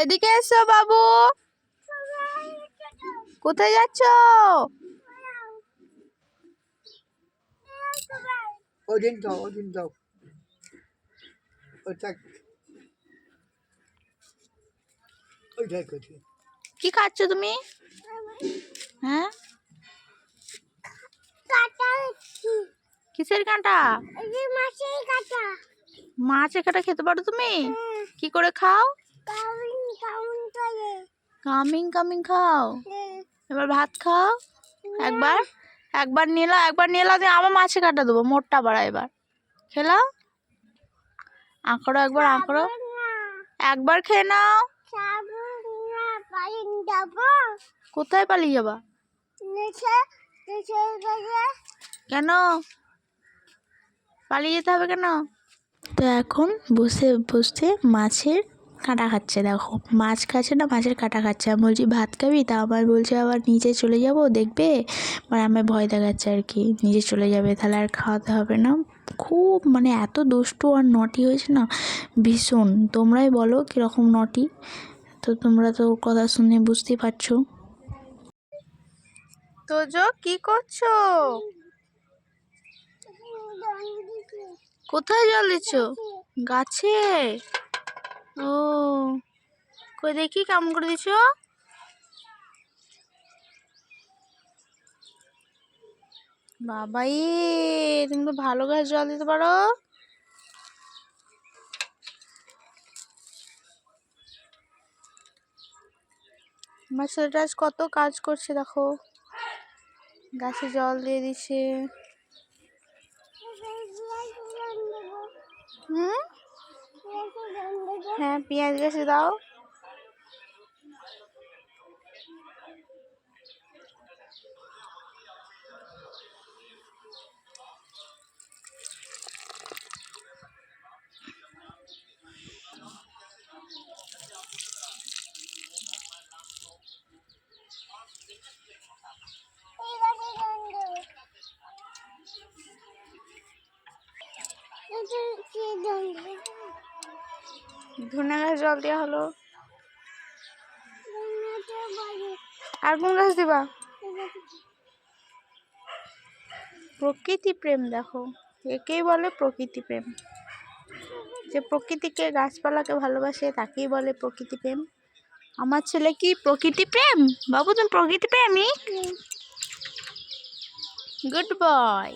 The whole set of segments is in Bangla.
এদিকে এসো বাবু। কোথায় যাচ্ছ? কি খাচ্ছ তুমি? হ্যাঁ, কিসের কাঁটা? মাছের কাঁটা খেতে পারো তুমি? কি করে খাও? কামিং কামিং খাও। এবার ভাত খাও। একবার একবার নিয়ে এলাও দিয়ে আবার মাছের কাঁটা দেবো, মোটটা বাড়া। এবার খেলাও, আঁকড়ো, একবার আঁকড়ো, একবার খেয়ে নাও। কোথায় পালিয়ে যাবা? কেন পালিয়ে যেতে হবে কেন? তো এখন বসে বসে মাছের কাঁটা খাচ্ছে। দেখো, মাছ খাচ্ছে না, মাছের কাঁটা খাচ্ছে। আমি বলছি ভাত খাবি, তা আবার বলছে আবার নিচে চলে যাব দেখবে, মানে আমার ভয় দেখাচ্ছে আর কি, নিচে চলে যাবে তাহলে আর খাওয়াতে হবে না। খুব মানে এত দুষ্টু আর নটি হয়েছে না ভীষণ। তোমরাই বলো কীরকম নটি, তো তোমরা তো কথা শুনে বুঝতেই পারছো। তো কি করছো? কোথায় জল দিচ্ছ? গাছে। ও, কই দেখি কেমন করে দিচ্ছ। বাবাই, তুমি তো ভালো গাছ জল দিতে পারো। আমার ছেলেটা আজ কত কাজ করছে দেখো, গাছে জল দিয়ে দিচ্ছে। হ্যাঁ, পেঁয়াজ গাছে দাও। ধনে গাছ জল দেওয়া হলো। আর কোন গাছ দিবা? প্রকৃতি প্রেম, দেখো একেই বলে প্রকৃতি প্রেম। যে প্রকৃতিকে গাছপালাকে ভালোবাসে তাকেই বলে প্রকৃতি প্রেম। আমার ছেলে কি প্রকৃতি প্রেম? বাবু তুমি প্রকৃতি প্রেমিক? Good boy.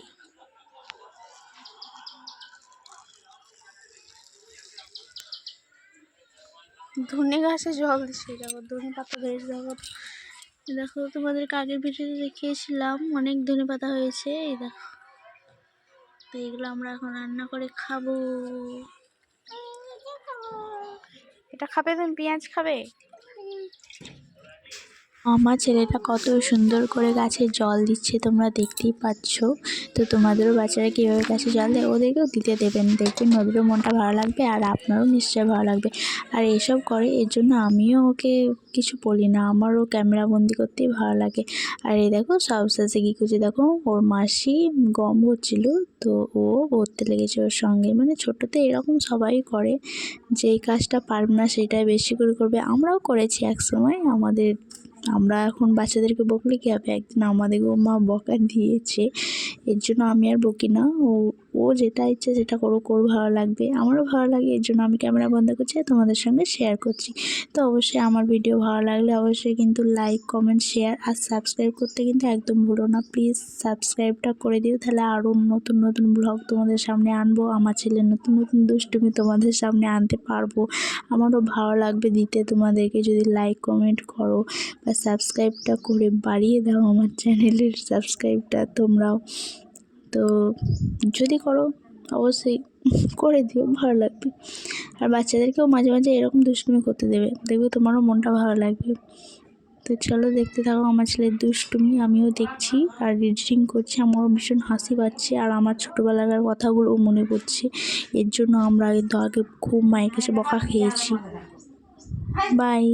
ধনে গাছে জল দিচ্ছে, দেখো ধনে পাতা হয়েছে। দেখো দেখো, তোমাদেরকে আগের ভিডিওতে দেখিয়েছিলাম অনেক ধনে পাতা হয়েছে। এই দেখো, তো এগুলো আমরা এখন রান্না করে খাবো। এটা খাবে তুমি? পেঁয়াজ খাবে? আমার ছেলেটা কত সুন্দর করে গাছে জল দিচ্ছে তোমরা দেখতেই পাচ্ছ। তো তোমাদেরও বাচ্চারা কীভাবে গাছে জল দেয় ওদেরকেও দিতে দেবেন, দেখবেন ওদেরও মনটা ভালো লাগবে আর আপনারও নিশ্চয়ই ভালো লাগবে। আর এসব করে এর জন্য আমিও ওকে কিছু বলি না, আমারও ক্যামেরা বন্দি করতেই ভালো লাগে। আর এই দেখো সব শেষে কী করছে, দেখো ওর মাসি গম হচ্ছিল, তো ও ভরতে লেগেছে ওর সঙ্গে। মানে ছোটোতে এরকম সবাই করে, যেই কাজটা পারবে না সেটাই বেশি করে করবে। আমরাও করেছি এক সময়। আমরা এখন বাচ্চাদেরকে বকলে কী হবে, একদিন আমাদেরকেও মা বকা দিয়েছে। এর জন্য আমি আর বকি না, ও যেটা ইচ্ছে সেটা করুক, ওর ভালো লাগবে, আমারও ভালো লাগে। এর জন্য আমি ক্যামেরা বন্ধ করছি আর তোমাদের সঙ্গে শেয়ার করছি। তো অবশ্যই আমার ভিডিও ভালো লাগলে অবশ্যই কিন্তু লাইক, কমেন্ট, শেয়ার আর সাবস্ক্রাইব করতে কিন্তু একদম ভুলো না। প্লিজ সাবস্ক্রাইবটা করে দিও, তাহলে আরও নতুন নতুন ব্লগ তোমাদের সামনে আনবো। আমার ছেলের নতুন নতুন দুষ্টুমি তোমাদের সামনে আনতে পারবো। আমারও ভালো লাগবে দিতে তোমাদেরকে, যদি লাইক কমেন্ট করো বা সাবস্ক্রাইবটা করে বাড়িয়ে দাও আমার চ্যানেলের সাবস্ক্রাইবটা তোমরাও। তো যদি করো অবশ্যই করে দিও, ভালো লাগবে। আর বাচ্চাদেরকেও মাঝে মাঝে এরকম দুষ্টুমি করতে দেবে, দেখবে তোমারও মনটা ভালো লাগবে। তো চলো দেখতে থাকো আমার ছেলের দুষ্টুমি, আমিও দেখছি আর এডিটিং করছি। আমারও ভীষণ হাসি পাচ্ছে আর আমার ছোটোবেলাকার কথাগুলোও মনে পড়ছে। এর জন্য আমরা আগে খুব মায়ের কাছে বকা খেয়েছি। বাই।